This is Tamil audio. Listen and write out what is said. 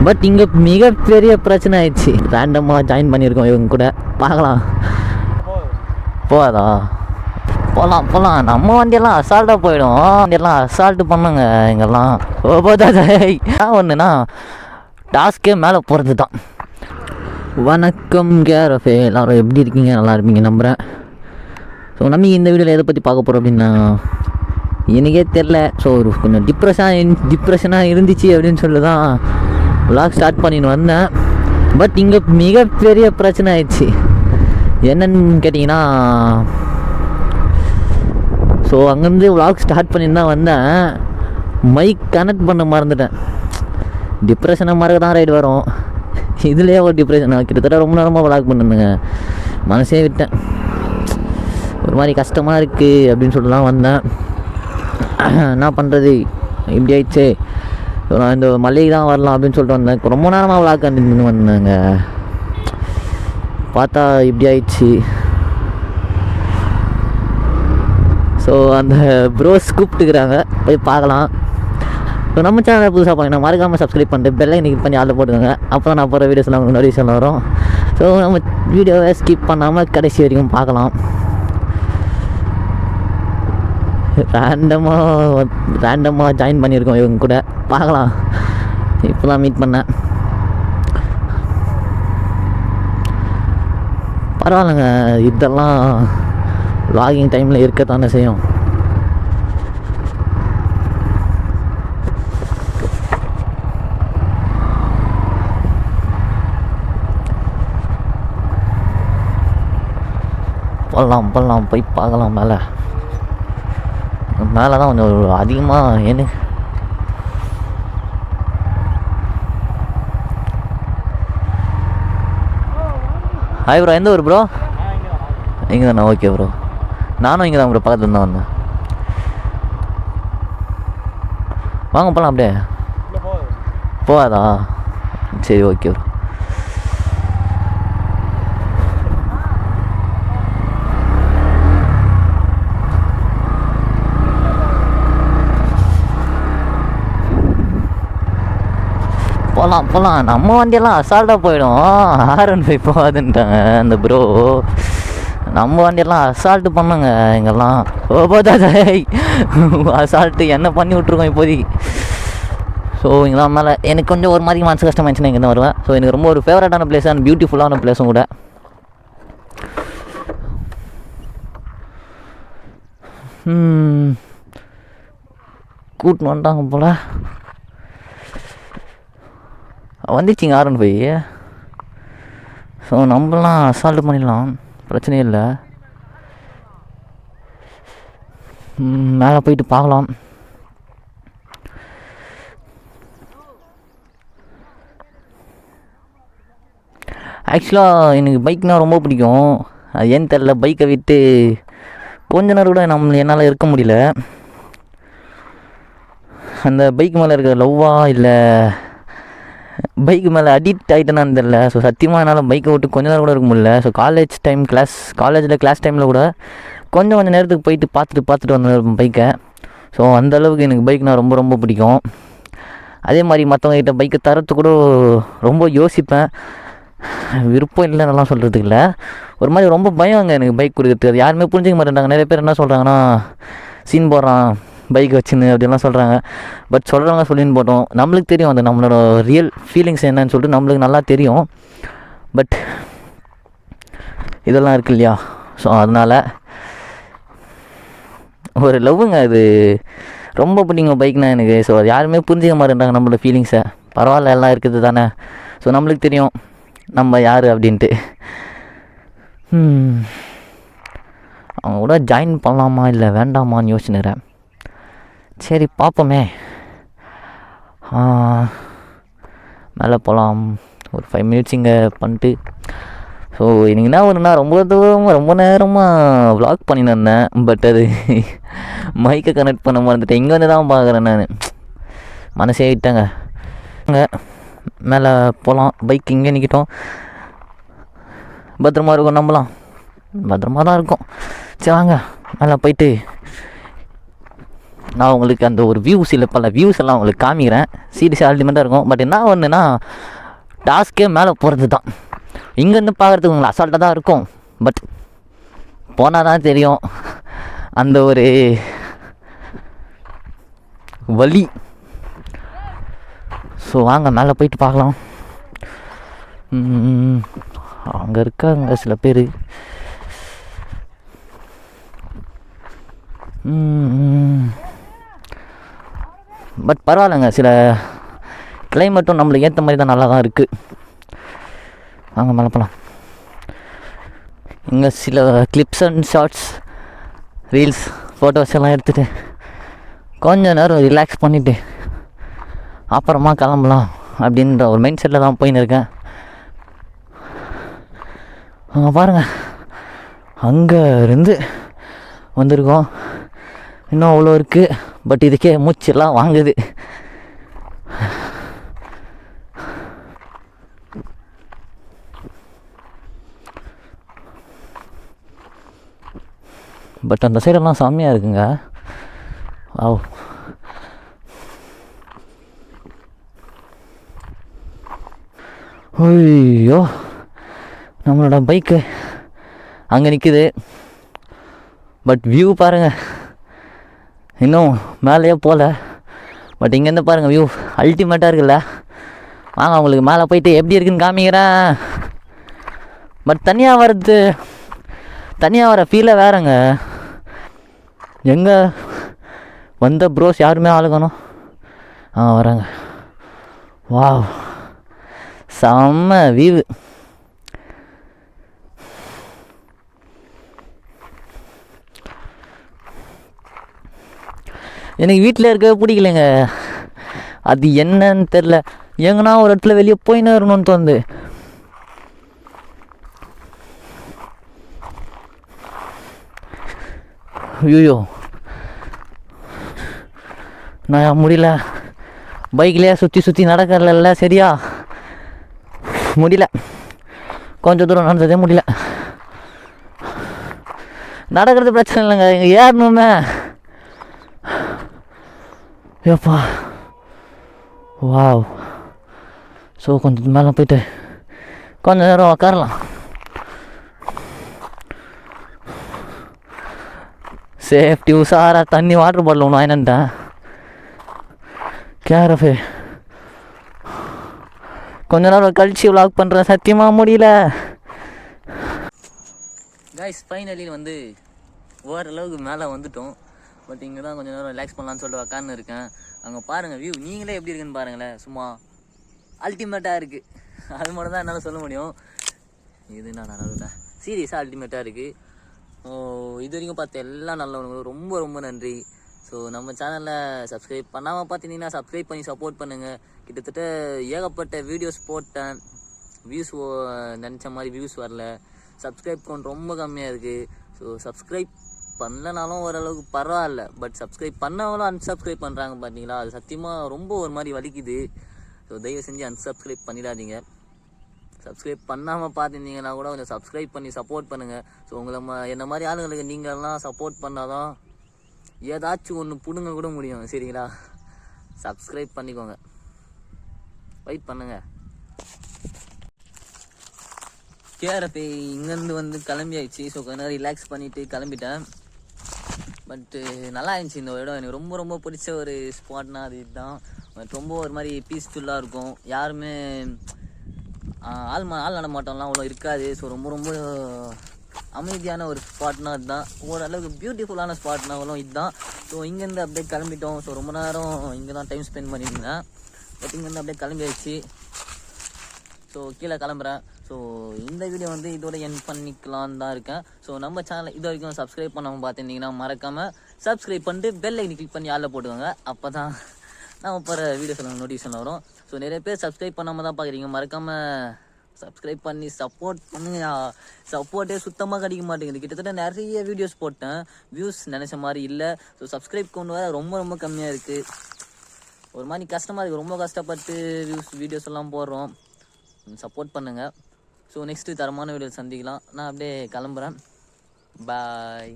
பட் இங்கே மிகப்பெரிய பிரச்சனை ஆயிடுச்சு. ரேண்டமாக ஜாயின் பண்ணியிருக்கோம் இவங்க கூட. பார்க்கலாம். போகாதா? போகலாம் போகலாம். நம்ம வண்டியெல்லாம் அசால்ட்டாக போயிடும். வண்டியெல்லாம் அசால்ட்டு பண்ணுங்க இங்கெல்லாம். ஒன்றுனா டாஸ்க்கே மேலே போகிறது தான். வணக்கம் கேரஃபே, எல்லோரும் எப்படி இருக்கீங்க? நல்லா இருப்பீங்க நம்புகிறேன். ஸோ நம்ம இந்த வீடியோவில் எதை பற்றி பார்க்க போகிறோம் அப்படின்னா, எனக்கே தெரில. ஸோ ஒரு கொஞ்சம் டிப்ரெஷனாக இருந்துச்சு அப்படின்னு சொல்லி தான் விளாக் ஸ்டார்ட் பண்ணின்னு வந்தேன். பட் இங்கே மிகப்பெரிய பிரச்சனை ஆயிடுச்சு. என்னன்னு கேட்டிங்கன்னா, ஸோ அங்கேருந்து விளாக் ஸ்டார்ட் பண்ணின்னு தான் வந்தேன். மைக் கனெக்ட் பண்ண மறந்துட்டேன். டிப்ரெஷனாக மறக்க தான் ரைடு வரும். இதுலேயே ஒரு டிப்ரெஷன். கிட்டத்தட்ட ரொம்ப நேரமாக விளாக் பண்ணுங்க, மனசே விட்டேன். ஒரு மாதிரி கஷ்டமாக இருக்குது அப்படின்னு சொல்லலாம் வந்தேன். என்ன பண்ணுறது, இப்படி ஆயிடுச்சு. ஸோ நான் இந்த மல்லிகை தான் வரலாம் அப்படின்னு சொல்லிட்டு வந்தேன். ரொம்ப நேரமாக விளாக் கண்டினியூ வந்தேங்க. பார்த்தா இப்படி ஆயிடுச்சு. ஸோ அந்த ப்ரோஸ் கூப்பிட்டுக்கிறாங்க, போய் பார்க்கலாம். ஸோ நம்ம சேனலை புதுசாக பார்த்தீங்கன்னா மறக்காமல் சப்ஸ்கிரைப் பண்ணிட்டு பெல்லை இன்றைக்கி பண்ணி ஆளில் போட்டுக்கோங்க. அப்போ தான் நான் போகிற வீடியோஸ்லாம் உங்களுக்கு நோட்டிஃபிகேஷன் வரும். ஸோ நம்ம வீடியோவை ஸ்கிப் பண்ணாமல் கடைசி வரைக்கும் பார்க்கலாம். ரேண்டமாக ஜாயின் பண்ணியிருக்கோம் இவங்க கூட. பார்க்கலாம். இப்போ தான் மீட் பண்ணேன். பரவாயில்லைங்க, இதெல்லாம் வ்ளாகிங் டைமில் இருக்கத்தானே செய்யும். போகலாம் போய் பார்க்கலாம். மேலே தான் கொஞ்சம் அதிகமாக ஏன்னு ஹாய் ப்ரோ, எந்த ஊர் ப்ரோ? இங்கே தானே? ஓகே ப்ரோ, நானும் இங்கே தான் ப்ரோ, பக்கத்தில் தான் வந்தேன். வாங்க போகலாம். அப்படியே போகாதா? சரி ஓகே ப்ரோ. போகலாம். நம்ம வண்டியெல்லாம் அசால்ட்டாக போயிடும். R15 போகாதுன்ட்டாங்க அந்த ப்ரோ. நம்ம வண்டியெல்லாம் அசால்ட்டு பண்ணுங்க இங்கெல்லாம். அசால்ட்டு என்ன பண்ணி விட்ருக்கோம் இப்போதைக்கு. ஸோ இங்கெல்லாம் மேலே எனக்கு கொஞ்சம் ஒரு மாதிரி மனசு கஷ்டமாயிடுச்சுன்னா இங்கே தான் வருவேன். ஸோ எனக்கு ரொம்ப ஒரு ஃபேவரட்டான பிளேஸ் அண்ட் பியூட்டிஃபுல்லான பிளேஸும் கூட. கூட்டின்னு வந்துட்டாங்க போல். வந்துச்சிங்க R15. ஸோ நம்மளாம் அசால்ட்டு பண்ணிடலாம், பிரச்சனையே இல்லை. மேலே போயிட்டு பார்க்கலாம். ஆக்சுவலாக எனக்கு பைக்னால் ரொம்ப பிடிக்கும். அது ஏன்னு தெரில, பைக்கை விட்டு கொஞ்ச நேரம் கூட என்னால் இருக்க முடியல. அந்த பைக் மேலே இருக்கிற லவ்வா இல்லை பைக்கு மேலே அடிக்ட் ஆகிட்டேனான்னு தெரில. ஸோ சத்தியமாக என்னால் பைக்கை விட்டு கொஞ்ச நேரம் கூட இருக்க முடியல. ஸோ காலேஜில் கிளாஸ் டைமில் கூட கொஞ்சம் நேரத்துக்கு போயிட்டு பார்த்துட்டு வந்தேன் பைக்கை. ஸோ அந்தளவுக்கு எனக்கு பைக்னால் ரொம்ப ரொம்ப பிடிக்கும். அதே மாதிரி மற்றவங்ககிட்ட பைக்கை தரத்து கூட ரொம்ப யோசிப்பேன். விருப்பம் இல்லைன்னெல்லாம் சொல்கிறதுக்கு இல்லை, ஒரு மாதிரி ரொம்ப பயங்க எனக்கு பைக் கொடுக்குறதுக்கு. அது யாருமே புரிஞ்சிக்க மாட்டேன்றாங்க. நிறைய பேர் என்ன சொல்கிறாங்கன்னா, சீன் போடுறான் பைக் வச்சுன்னு அப்படின்லாம் சொல்கிறாங்க. பட் சொல்கிறவங்க சொல்லின்னு போட்டோம், நம்மளுக்கு தெரியும் அது நம்மளோட ரியல் ஃபீலிங்ஸ் என்னன்னு சொல்லிட்டு நம்மளுக்கு நல்லா தெரியும். பட் இதெல்லாம் இருக்கு இல்லையா? ஸோ அதனால் ஒரு லவ்வுங்க, அது ரொம்ப பிடிக்கும் பைக்னா எனக்கு. ஸோ அது யாருமே புரிஞ்சிக்க மாட்டேன்றாங்க நம்மளோட ஃபீலிங்ஸை. பரவாயில்ல, எல்லாம் இருக்குது தானே. ஸோ நம்மளுக்கு தெரியும் நம்ம யார் அப்படின்ட்டு. அவங்க கூட ஜாயின் பண்ணலாமா இல்லை வேண்டாமான்னு யோசிச்சுக்கிறேன். சரி பார்ப்போமே. மேலே போகலாம். ஒரு 5 மினிட்ஸ் இங்கே பண்ணிட்டு. ஸோ எனக்கு என்ன ஒன்றுனா, ரொம்ப நேரமாக வ்ளாக் பண்ணின்னு இருந்தேன். பட் அது மைக்கை கனெக்ட் பண்ண மறந்துட்டேன். இங்கே வந்து தான் பார்க்குறேன் நான். மனசே விட்டேங்க. அங்கே மேலே போகலாம். பைக் இங்கே நிற்கிட்டோம். பத்திரமா இருக்கும், நம்பலாம். பத்திரமா தான் இருக்கும். சரி வாங்க மேலே போயிட்டு நான் உங்களுக்கு அந்த ஒரு வியூஸ் இல்லை பல வியூஸ் எல்லாம் உங்களுக்கு காமிக்கிறேன். சீரியஸாக அல்டிமேட்டாக இருக்கும். பட் என்ன ஒன்றுனா டாஸ்க்கே மேலே போகிறது தான். இங்கேருந்து பார்க்குறதுக்கு உங்களுக்கு அசால்ட்டாக தான் இருக்கும். பட் போனால் தான் தெரியும் அந்த ஒரு வலி. ஸோ வாங்க மேலே போயிட்டு பார்க்கலாம். அங்கே இருக்காங்க சில பேர். பட் பரவாயில்லைங்க, சில கிளைமேட்டும் நம்மளுக்கு ஏற்ற மாதிரி தான் நல்லா தான் இருக்குது. வாங்க மேலே போகலாம். இங்கே சில clips and shorts, reels, photos எல்லாம் எடுத்துகிட்டு கொஞ்ச நேரம் ரிலாக்ஸ் பண்ணிவிட்டு அப்புறமா கிளம்பலாம் அப்படின்ற ஒரு மைண்ட் செட்டில் தான் போயின்னு இருக்கேன். பாருங்கள், அங்கே இருந்து வந்திருக்கோம். இன்னும் அவ்வளோ இருக்குது. பட் இதுக்கே மூச்செல்லாம் வாங்குது. பட் அந்த சைடெல்லாம் செம்மையாக இருக்குங்க. ஐயோ, நம்மளோட பைக்கு அங்கே நிற்குது. பட் வியூ பாருங்கள், இன்னும் மேலேயே போகல. பட் இங்கேருந்து பாருங்கள், வியூ அல்டிமேட்டாக இருக்குல்ல. வாங்க உங்களுக்கு மேலே போயிட்டு எப்படி இருக்குன்னு காமிக்கிறேன். பட் தனியாக வர ஃபீலை வேறங்க. எங்கே வந்த ப்ரோஸ் யாருமே ஆளுக்கணும். வராங்க. வாவ், செம்ம வியூ. எனக்கு வீட்டில் இருக்கவே பிடிக்கலைங்க. அது என்னன்னு தெரில. எங்கன்னா ஒரு இடத்துல வெளியே போயின்னு இருக்கணும்னு தோணுது. ஐயோ, நான் முடியல. பைக்லேயே சுற்றி நடக்கல. சரியா முடியல. கொஞ்சம் தூரம் நடந்ததே முடியல. நடக்கிறது பிரச்சனை இல்லைங்க, இங்கே ஏறணுமே. ஏப்பா, வாவ். ஸோ கொஞ்சம் மேலே போயிட்டு கொஞ்சம் நேரம் உக்காரலாம். சேஃப்டி உஷாரா. தண்ணி வாட்டர் பாட்டில் ஒன்று வாங்கினேன்ட்டேன். கேரஃபே கொஞ்ச நேரம் கழிச்சு விளாக் பண்ணுறேன். சத்தியமாக முடியல. கைஸ், ஃபைனலி வந்து ஓரளவுக்கு மேலே வந்துட்டோம். பட் இங்கே தான் கொஞ்சம் நேரம் ரிலாக்ஸ் பண்ணலான்னு சொல்லிட்டு உக்காந்து இருக்கேன். அங்கே பாருங்கள் வியூ, நீங்களே எப்படி இருக்குன்னு பாருங்களேன். சும்மா அல்டிமேட்டாக இருக்குது. அது மட்டும் தான் என்னால் சொல்ல முடியும். இது நான் நல்லதுதான், சீரியஸாக அல்டிமேட்டாக இருக்குது. இது வரைக்கும் பார்த்த எல்லாம் நல்லவங்களும் ரொம்ப ரொம்ப நன்றி. ஸோ நம்ம சேனலில் சப்ஸ்கிரைப் பண்ணாமல் பார்த்தீங்கன்னா சப்ஸ்கிரைப் பண்ணி சப்போர்ட் பண்ணுங்கள். கிட்டத்தட்ட ஏகப்பட்ட வீடியோஸ் போட்டேன். வியூஸ் நினச்ச மாதிரி வியூஸ் வரல. சப்ஸ்கிரைப் கவுண்ட் ரொம்ப கம்மியாக இருக்குது. ஸோ சப்ஸ்கிரைப் பண்ணலனாலும் ஓரளவுக்கு பரவாயில்ல. பட் சப்ஸ்கிரைப் பண்ணவங்களும் அன்சப்ஸ்கிரைப் பண்ணுறாங்க பார்த்தீங்களா, அது சத்தியமாக ரொம்ப ஒரு மாதிரி வலிக்குது. ஸோ தயவு செஞ்சு அன்சப்ஸ்கிரைப் பண்ணிடாதீங்க. சப்ஸ்கிரைப் பண்ணாமல் பார்த்துருந்தீங்கன்னா கூட கொஞ்சம் சப்ஸ்கிரைப் பண்ணி சப்போர்ட் பண்ணுங்கள். ஸோ உங்களை என்ன மாதிரி ஆளுங்களுக்கு நீங்கள்லாம் சப்போர்ட் பண்ணால் தான் ஏதாச்சும் ஒன்று பிடுங்க கூட முடியும். சரிங்களா, சப்ஸ்கிரைப் பண்ணிக்கோங்க. வெயிட் பண்ணுங்கள். கேஆர்எஃப் இங்கேருந்து வந்து கிளம்பி ஆயிடுச்சு. ஸோ கொஞ்ச நேரம் ரிலாக்ஸ் பண்ணிவிட்டு கிளம்பிட்டேன். பட்டு நல்லா இருந்துச்சு இந்த இடம். எனக்கு ரொம்ப ரொம்ப பிடிச்ச ஒரு ஸ்பாட்னா அது இதுதான். ரொம்ப ஒரு மாதிரி பீஸ்ஃபுல்லாக இருக்கும். யாருமே ஆள் நடமாட்டம்லாம் அவ்வளோ இருக்காது. ஸோ ரொம்ப ரொம்ப அமைதியான ஒரு ஸ்பாட்னா இதுதான். ஓரளவுக்கு பியூட்டிஃபுல்லான ஸ்பாட்னாலும் இதுதான். ஸோ இங்கேருந்து அப்படியே கிளம்பிட்டோம். ஸோ ரொம்ப நேரம் இங்கே தான் டைம் ஸ்பெண்ட் பண்ணியிருந்தேன். பட் இங்கேருந்து அப்படியே கிளம்பி ஆயிடுச்சு. ஸோ கீழே கிளம்புறேன். ஸோ இந்த வீடியோ வந்து இதோட என் பண்ணிக்கலான்னு தான் இருக்கேன். ஸோ நம்ம சேனலை இது வரைக்கும் சப்ஸ்கிரைப் பண்ணாமல் பார்த்துருந்தீங்கன்னா மறக்காமல் சப்ஸ்கிரைப் பண்ணிட்டு பெல் ஐக்கனை கிளிக் பண்ணி ஆளில் போட்டுக்கோங்க. அப்போ தான் நம்ம போகிற வீடியோஸ் நோட்டிஃபிகேஷன் வரும். ஸோ நிறைய பேர் சப்ஸ்கிரைப் பண்ணாமல் தான் பார்க்குறீங்க. மறக்காமல் சப்ஸ்கிரைப் பண்ணி சப்போர்ட் பண்ணுங்க. சப்போர்ட்டே சுத்தமாக கிடைக்க மாட்டேங்குது. கிட்டத்தட்ட நிறைய வீடியோஸ் போட்டேன், வியூஸ் நினச்ச மாதிரி இல்லை. ஸோ சப்ஸ்கிரைப் கொண்டு வர ரொம்ப ரொம்ப கம்மியாக இருக்குது. ஒரு மாதிரி கஷ்டமாக இருக்குது. ரொம்ப கஷ்டப்பட்டு வீடியோஸ் எல்லாம் போடுறோம். சப்போர்ட் பண்ணுங்கள். ஸோ நெக்ஸ்ட்டு தரமான வீடியோ சந்திக்கலாம். நான் அப்படியே கிளம்புறேன். பாய்.